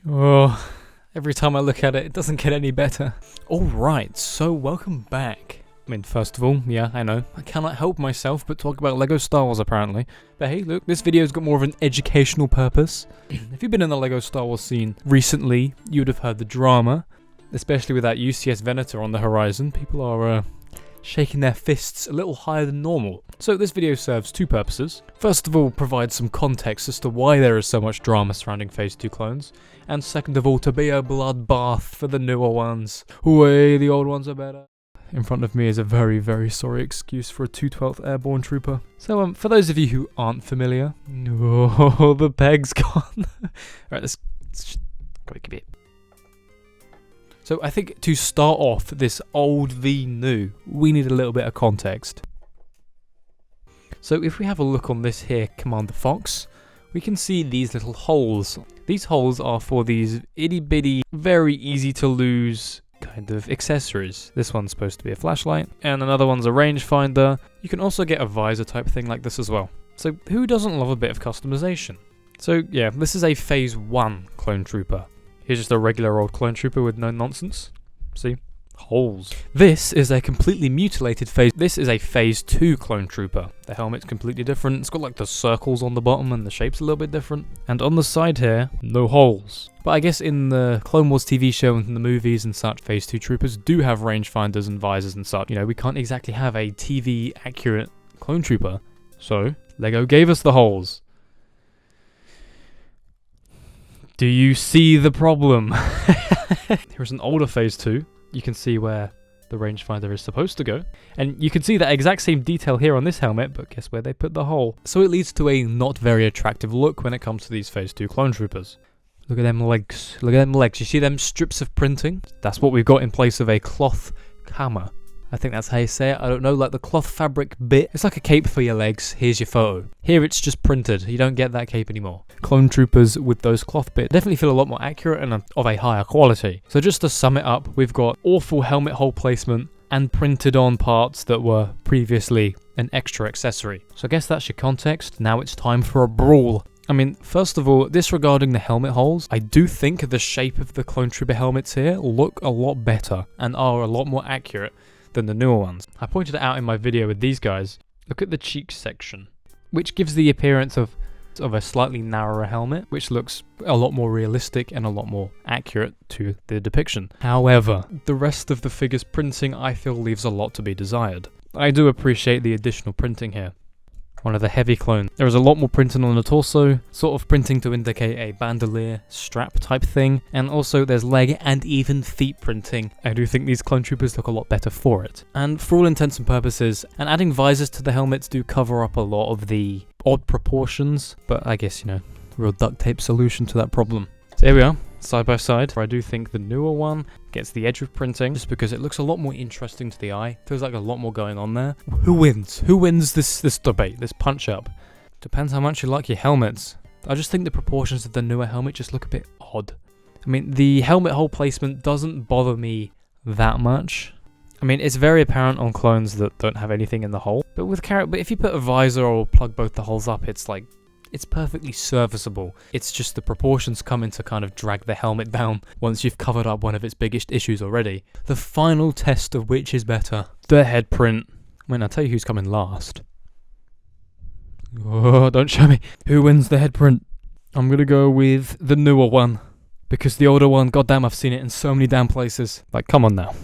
Oh, every time I look at it, it doesn't get any better. Alright, so welcome back. I mean, first of all, yeah, I know, I cannot help myself but talk about LEGO Star Wars apparently. But hey, look, this video's got more of an educational purpose. If you've been in the LEGO Star Wars scene recently, you would have heard the drama. Especially with that UCS Venator on the horizon, people are shaking their fists a little higher than normal. So this video serves two purposes. First of all, provide some context as to why there is so much drama surrounding Phase 2 clones. And second of all, to be a bloodbath for the newer ones. Way the old ones are better. In front of me is a very, very sorry excuse for a 212th Airborne Trooper. So for those of you who aren't familiar... Oh, the peg's gone. Alright, let's go keep it. So I think to start off this old v new, we need a little bit of context. So if we have a look on this here Commander Fox, we can see these little holes. These holes are for these itty bitty, very easy to lose kind of accessories. This one's supposed to be a flashlight, and another one's a rangefinder. You can also get a visor type thing like this as well. So who doesn't love a bit of customization? So yeah, this is a Phase 1 Clone Trooper. Here's just a regular old clone trooper with no nonsense. See? Holes. This is a completely mutilated phase. This is a Phase 2 clone trooper. The helmet's completely different. It's got like the circles on the bottom and the shape's a little bit different. And on the side here, no holes. But I guess in the Clone Wars TV show and in the movies and such, Phase 2 troopers do have rangefinders and visors and such. You know, we can't exactly have a TV accurate clone trooper. So, LEGO gave us the holes. Do you see the problem? Here's an older Phase 2. You can see where the rangefinder is supposed to go. And you can see that exact same detail here on this helmet, but guess where they put the hole? So it leads to a not very attractive look when it comes to these Phase 2 clone troopers. Look at them legs. Look at them legs. You see them strips of printing? That's what we've got in place of a cloth kama. I think that's how you say it. I don't know, like the cloth fabric bit. It's like a cape for your legs. Here's your photo. Here it's just printed. You don't get that cape anymore. Clone troopers with those cloth bits definitely feel a lot more accurate and of a higher quality. So just to sum it up, we've got awful helmet hole placement and printed on parts that were previously an extra accessory. So I guess that's your context. Now it's time for a brawl. I mean, first of all, disregarding the helmet holes, I do think the shape of the clone trooper helmets here look a lot better and are a lot more accurate than the newer ones. I pointed it out in my video with these guys. Look at the cheeks section, which gives the appearance of a slightly narrower helmet, which looks a lot more realistic and a lot more accurate to the depiction. However, the rest of the figure's printing I feel leaves a lot to be desired. I do appreciate the additional printing here. One of the heavy clones. There is a lot more printing on the torso, sort of printing to indicate a bandolier strap type thing, and also there's leg and even feet printing. I do think these clone troopers look a lot better for it. And for all intents and purposes, and adding visors to the helmets do cover up a lot of the odd proportions, but I guess, you know, real duct tape solution to that problem. So here we are, side by side. I do think the newer one gets the edge of printing just because it looks a lot more interesting to the eye. Feels like a lot more going on there. Who wins? Who wins this debate, this punch up? Depends how much you like your helmets. I just think the proportions of the newer helmet just look a bit odd. I mean, the helmet hole placement doesn't bother me that much. I mean, it's very apparent on clones that don't have anything in the hole. But if you put a visor or plug both the holes up, it's like, it's perfectly serviceable. It's just the proportions come in to kind of drag the helmet down once you've covered up one of its biggest issues already. The final test of which is better. The head print. I mean, I'll tell you who's coming last. Oh, don't show me. Who wins the head print? I'm gonna go with the newer one. Because the older one, goddamn, I've seen it in so many damn places. Like, come on now.